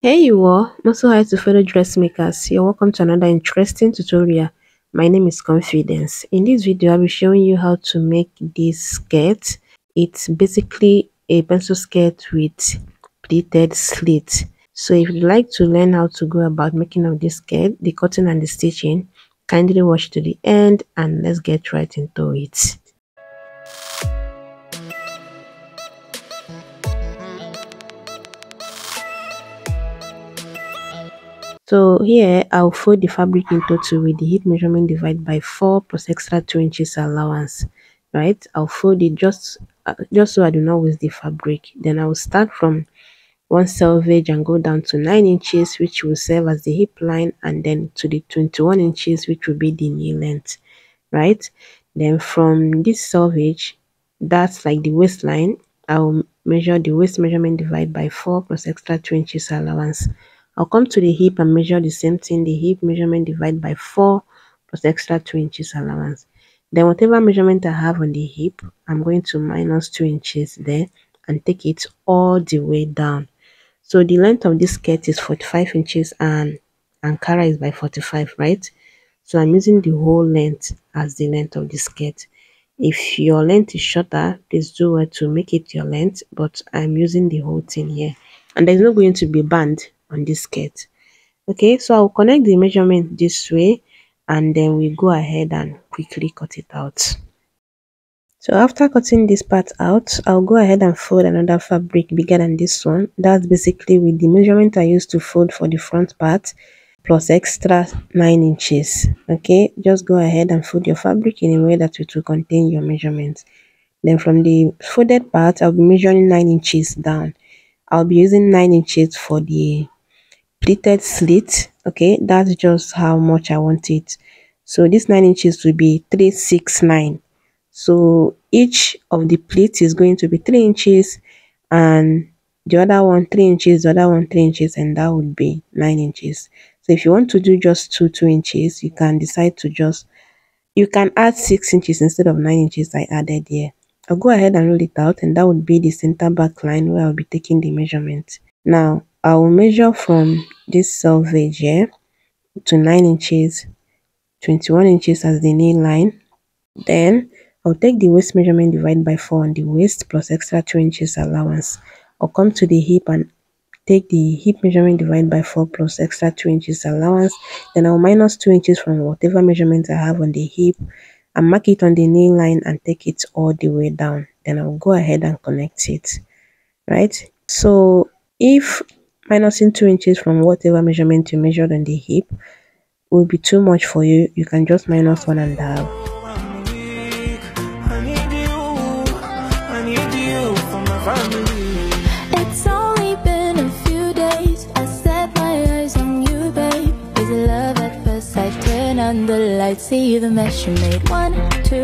Hey you all, I'm also hi to fellow dressmakers. You're welcome to another interesting tutorial. My name is Confidence. In this video, I'll be showing you how to make this skirt. It's basically a pencil skirt with pleated slit. So if you'd like to learn how to go about making of this skirt, the cutting and the stitching, kindly watch to the end and let's get right into it. So here I'll fold the fabric into two with the hip measurement divided by 4 plus extra 2 inches allowance, right? I'll fold it just so I do not waste the fabric. Then I will start from one selvage and go down to 9 inches, which will serve as the hip line, and then to the 21 inches, which will be the knee length, right? Then from this selvage, that's like the waistline, I'll measure the waist measurement divided by 4 plus extra 2 inches allowance. I'll come to the hip and measure the same thing, the hip measurement divided by 4 plus extra 2 inches allowance. Then whatever measurement I have on the hip, I'm going to minus 2 inches there and take it all the way down. So the length of this skirt is 45 inches and Ankara is by 45, right? So I'm using the whole length as the length of the skirt. If your length is shorter, please do well to make it your length, but I'm using the whole thing here. And there's not going to be band on this skirt. Okay, so I'll connect the measurement this way and then we go ahead and quickly cut it out. So after cutting this part out, I'll go ahead and fold another fabric bigger than this one. That's basically with the measurement I used to fold for the front part plus extra 9 inches. Okay, just go ahead and fold your fabric in a way that it will contain your measurements. Then from the folded part, I'll be measuring 9 inches down. I'll be using 9 inches for the pleated slit. Okay, that's just how much I want it. So this 9 inches will be 369. So each of the pleats is going to be 3 inches and the other one 3 inches, the other one 3 inches, and that would be 9 inches. So if you want to do just 2 inches, you can decide to you can add 6 inches instead of 9 inches I added here. I'll go ahead and roll it out and that would be the center back line where I'll be taking the measurement. Now I will measure from this selvage here to 9 inches, 21 inches as the knee line. Then I'll take the waist measurement divided by 4 on the waist plus extra 2 inches allowance. I'll come to the hip and take the hip measurement divided by 4 plus extra 2 inches allowance. Then I'll minus 2 inches from whatever measurement I have on the hip and mark it on the knee line and take it all the way down. Then I'll go ahead and connect it, right? So if minusing 2 inches from whatever measurement you measured on the hip will be too much for you, you can just minus 1.5. It's only been a few days. I set my eyes on you, babe. Is it love at first sight? Turn on the lights, see the mess you made. 1, 2,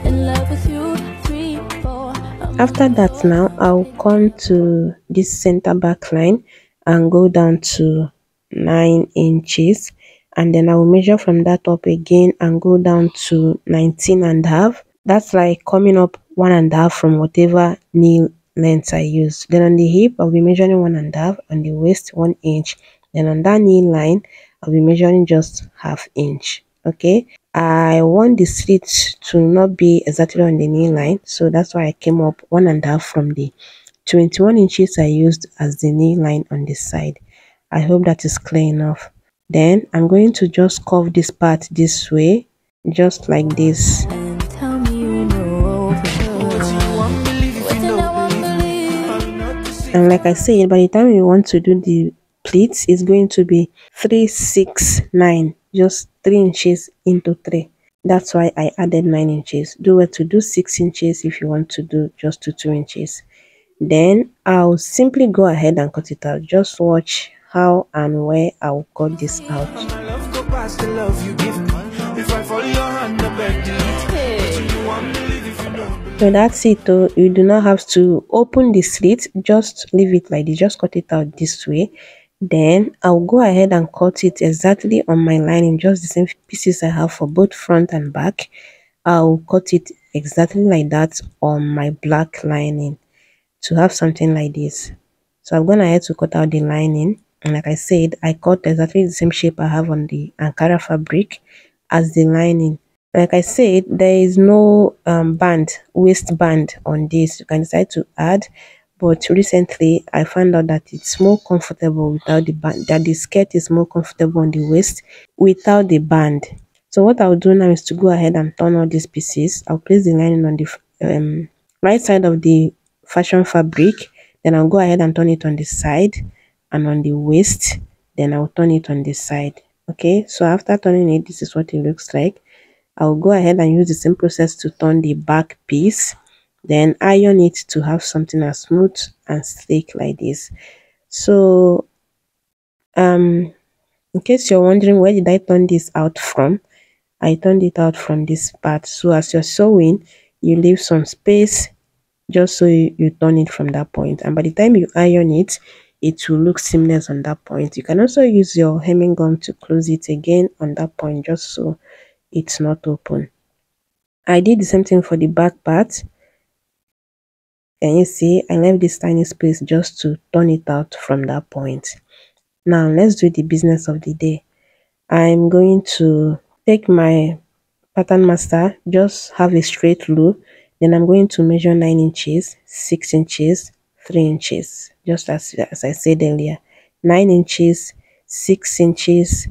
in love with you. 3, 4. After that, now I'll come to this center back line and go down to 9 inches, and then I will measure from that up again and go down to 19.5. That's like coming up 1.5 from whatever knee length I use. Then on the hip I'll be measuring 1.5, on the waist 1 inch, then on that knee line I'll be measuring just ½ inch. Okay, I want the slit to not be exactly on the knee line, so that's why I came up 1.5 from the 21 inches I used as the knee line on this side. I hope that is clear enough. Then I'm going to just curve this part this way, just like this. And tell me you know for sure. And like I said, by the time you want to do the pleats, it's going to be 369, just 3 inches into 3. That's why I added 9 inches. Do well to do 6 inches if you want to do just 2 inches. Then I'll simply go ahead and cut it out. Just watch how and where I'll cut this out. So that's it though. You do not have to open the slit, just leave it like this, just cut it out this way. Then I'll go ahead and cut it exactly on my lining, just the same pieces I have for both front and back. I'll cut it exactly like that on my black lining to have something like this. So I'm going ahead to cut out the lining And like I said, I cut exactly the same shape I have on the Ankara fabric as the lining. Like I said, there is no waistband on this. You can decide to add, but recently I found out that it's more comfortable without the band, that the skirt is more comfortable on the waist without the band. So what I'll do now is to go ahead and turn all these pieces. I'll place the lining on the right side of the fashion fabric. Then I'll go ahead and turn it on the side and on the waist. Then I'll turn it on the side. Okay, so after turning it, this is what it looks like. I'll go ahead and use the same process to turn the back piece, then iron it to have something as smooth and sleek like this. So in case you're wondering, where did I turn this out from, I turned it out from this part. So as you're sewing, you leave some space just so you turn it from that point, and by the time you iron it, it will look seamless on that point. You can also use your hemming gum to close it again on that point, just so it's not open. I did the same thing for the back part, and you see I left this tiny space just to turn it out from that point. Now let's do the business of the day. I'm going to take my pattern master, just have a straight loop, then I'm going to measure 9 inches, 6 inches, 3 inches, just as I said earlier. 9 inches, 6 inches,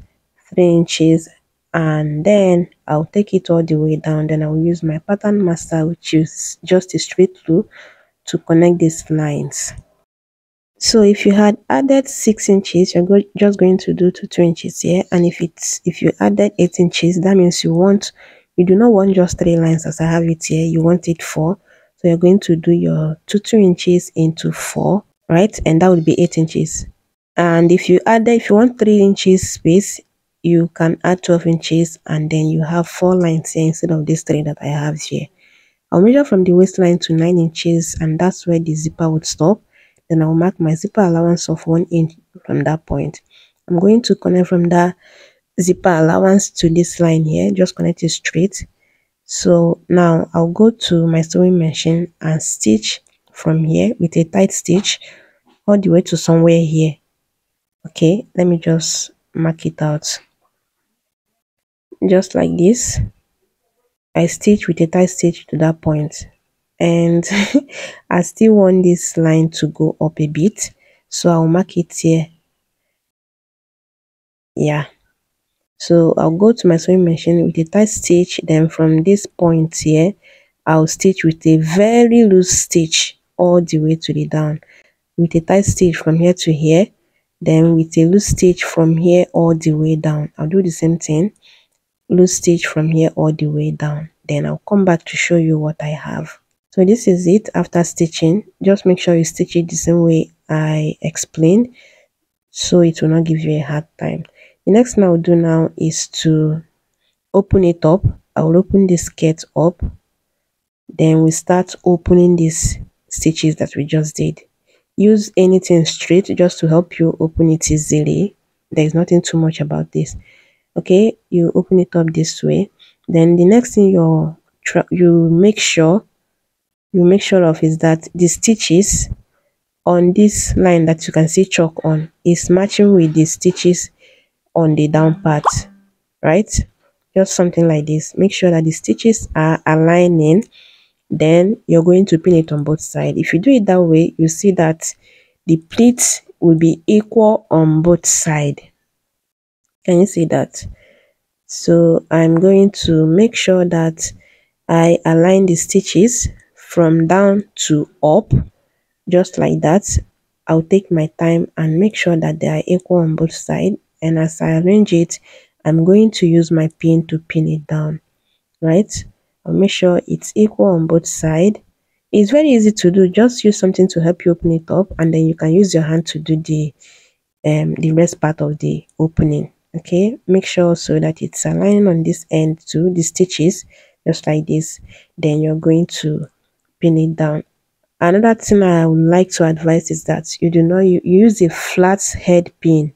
3 inches, and then I'll take it all the way down. Then I'll use my pattern master, which is just a straight loop, to connect these lines. So if you had added 6 inches, you're just going to do to 2 inches here. And if you added 8 inches, that means you do not want just 3 lines as I have it here. You want it 4. So you're going to do your 2 inches into 4, right? And that would be 8 inches. And if you want 3 inches space, you can add 12 inches, and then you have 4 lines here instead of these 3 that I have here. I'll measure from the waistline to 9 inches, and that's where the zipper would stop. Then I'll mark my zipper allowance of 1 inch from that point. I'm going to connect from that zipper allowance to this line here, just connect it straight. So now I'll go to my sewing machine and stitch from here with a tight stitch all the way to somewhere here. Okay, let me just mark it out. Just like this, I stitch with a tight stitch to that point. And I still want this line to go up a bit, so I'll mark it here. Yeah, so I'll go to my sewing machine with a tight stitch. Then from this point here, I'll stitch with a very loose stitch all the way to the down, with a tight stitch from here to here, then with a loose stitch from here all the way down. I'll do the same thing, loose stitch from here all the way down. Then I'll come back to show you what I have. So this is it after stitching. Just make sure you stitch it the same way I explained, so it will not give you a hard time. The next thing I'll do now is to open it up. I will open the skirt up. Then we start opening these stitches that we just did. Use anything straight just to help you open it easily. There's nothing too much about this. Okay, you open it up this way. Then the next thing you make sure of is that the stitches on this line that you can see chalk on is matching with the stitches on the down part, right? Just something like this. Make sure that the stitches are aligning. Then you're going to pin it on both sides. If you do it that way, you see that the pleats will be equal on both sides. Can you see that? So I'm going to make sure that I align the stitches from down to up, just like that. I'll take my time and make sure that they are equal on both sides. And as I arrange it, I'm going to use my pin to pin it down, right? I'll make sure it's equal on both sides. It's very easy to do. Just use something to help you open it up, and then you can use your hand to do the rest part of the opening. Okay, make sure so that it's aligning on this end to the stitches, just like this. Then you're going to pin it down. Another thing I would like to advise is that you use a flat head pin,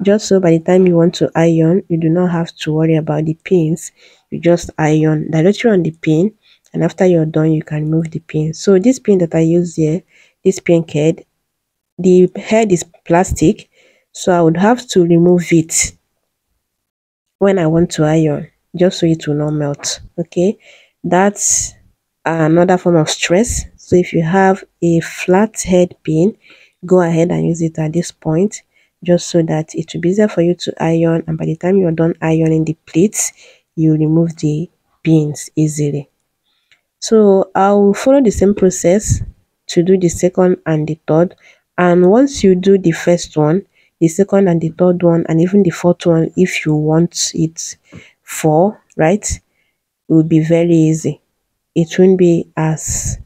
just so by the time you want to iron, you do not have to worry about the pins. You just iron directly on the pin, and after you're done, you can remove the pin. So this pin that I use here, this pin head, the head is plastic, So I would have to remove it when I want to iron, just so it will not melt. Okay, that's another form of stress. So if you have a flat head pin, go ahead and use it at this point, just so that it will be easier for you to iron, and by the time you're done ironing the pleats, you remove the pins easily. So I'll follow the same process to do the second and the third. And once you do the first one, the second and the third one, and even the fourth one, if you want it four, right, it will be very easy. It won't be as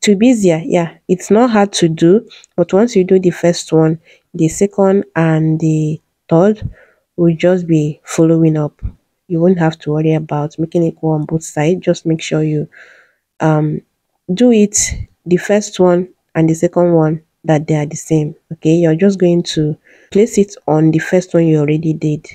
to be easier. Yeah, it's not hard to do, but once you do the first one, the second and the third will just be following up. You won't have to worry about making it go on both sides. Just make sure you um do it, the first one and the second one, that they are the same. Okay, you're just going to place it on the first one you already did,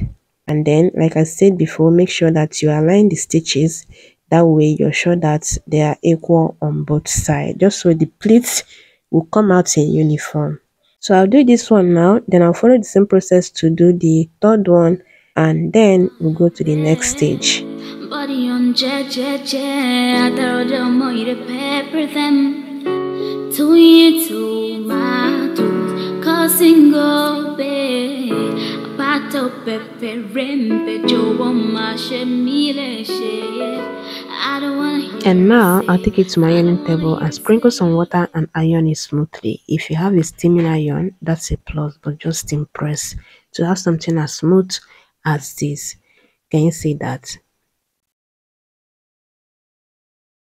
and then, like I said before, make sure that you align the stitches. That way you're sure that they are equal on both sides, just so the pleats will come out in uniform. So I'll do this one now, then I'll follow the same process to do the third one, and then we'll go to the next stage. Body on jet, jet, jet. I throw them more to pepper them. To you, to my tooth. Causing go be. Pato pepe rempe. Joe on my shemile she. I don't wanna hear And now I'll say, take it to my I ironing don't wanna table hear and sprinkle some water and iron it smoothly. If you have a steaming iron, that's a plus, but just steam press to have something as smooth as this. Can you see that?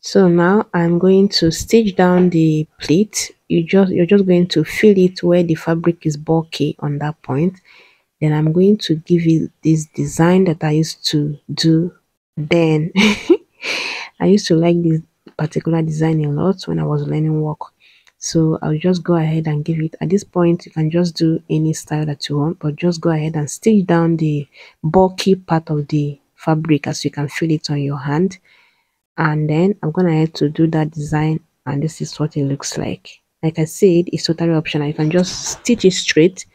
So now I'm going to stitch down the pleat. You're just going to fill it where the fabric is bulky on that point. Then I'm going to give it this design that I used to do then. I used to like this particular design a lot when I was learning work. So I'll just go ahead and give it. At this point, you can just do any style that you want, but just go ahead and stitch down the bulky part of the fabric as you can feel it on your hand. And then I'm gonna head to do that design, and this is what it looks like I said, it's totally optional. You can just stitch it straight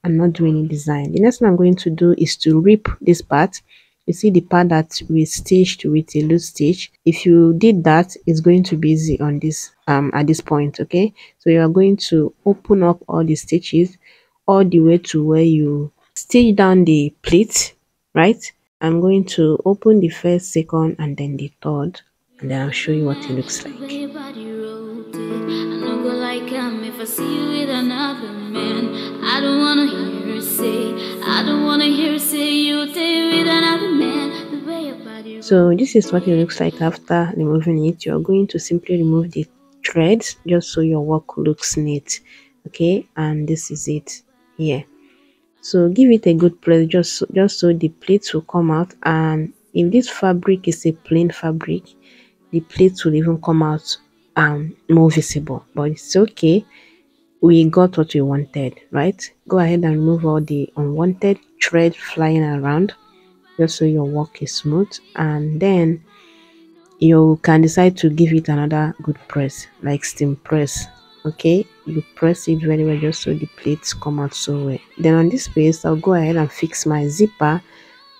and not do any design. The next thing I'm going to do is to rip this part. You see the part that we stitched with a loose stitch. If you did that, it's going to be easy on this at this point. Okay, so you are going to open up all the stitches all the way to where you stitch down the pleat, right? I'm going to open the first, second, and then the third, and then I'll show you what it looks the like. way your body rotate. I know go like if I see you with another man. I don't wanna hear her say. I don't wanna hear her say you stay with another man. The way your body So this is what it rotate. looks like after removing it. You're going to simply remove the threads just so your work looks neat. Okay, and this is it here. So give it a good press, just so the plates will come out. And if this fabric is a plain fabric, the plates will even come out more visible, but it's okay. We got what we wanted, right? Go ahead and remove all the unwanted thread flying around, just so your work is smooth. And then you can decide to give it another good press, like steam press. Okay, you press it very well just so the plates come out so well. Then on this space, I'll go ahead and fix my zipper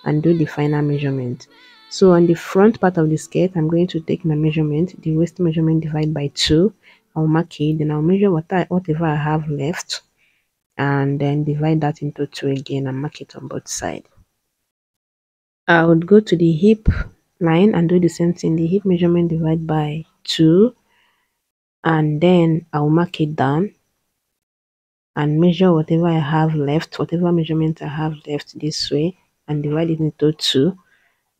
and do the final measurement. So on the front part of the skirt, I'm going to take my measurement, the waist measurement, divide by 2. I'll mark it, then I'll measure whatever I have left, and then divide that into 2 again and mark it on both sides. I would go to the hip line and do the same thing, the hip measurement divide by 2, and then I'll mark it down and measure whatever I have left, whatever measurement I have left this way, and divide it into 2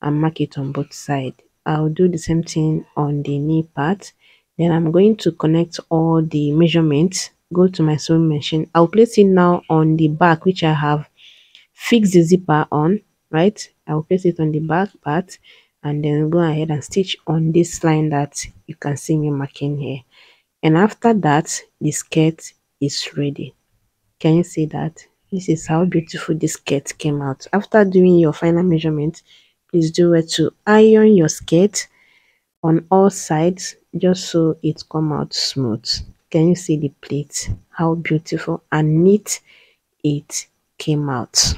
and mark it on both sides. I'll do the same thing on the knee part. Then I'm going to connect all the measurements, go to my sewing machine. I'll place it now on the back, which I have fixed the zipper on, right? I'll place it on the back part, and then go ahead and stitch on this line that you can see me marking here. And after that, the skirt is ready. Can you see that? This is how beautiful this skirt came out. After doing your final measurement, please do it to iron your skirt on all sides, just so it come out smooth. Can you see the pleat? How beautiful and neat it came out.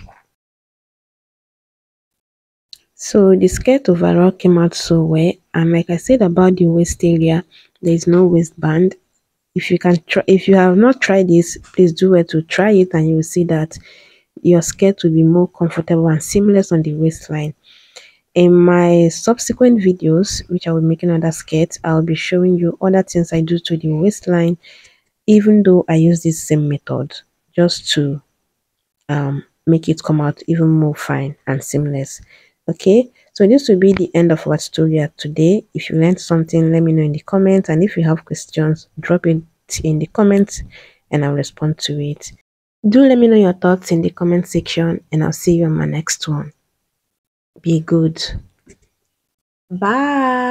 So the skirt overall came out so well, and like I said about the waist area, there is no waistband. If you can try, if you have not tried this, please do it to try it, and you will see that your skirt will be more comfortable and seamless on the waistline. In my subsequent videos, which I will be making other skirts, I'll be showing you other things I do to the waistline, even though I use this same method just to make it come out even more fine and seamless. Okay, so this will be the end of our tutorial today. If you learned something, let me know in the comments, and if you have questions, drop it in the comments and I'll respond to it. Do let me know your thoughts in the comment section, and I'll see you on my next one. Be good. Bye.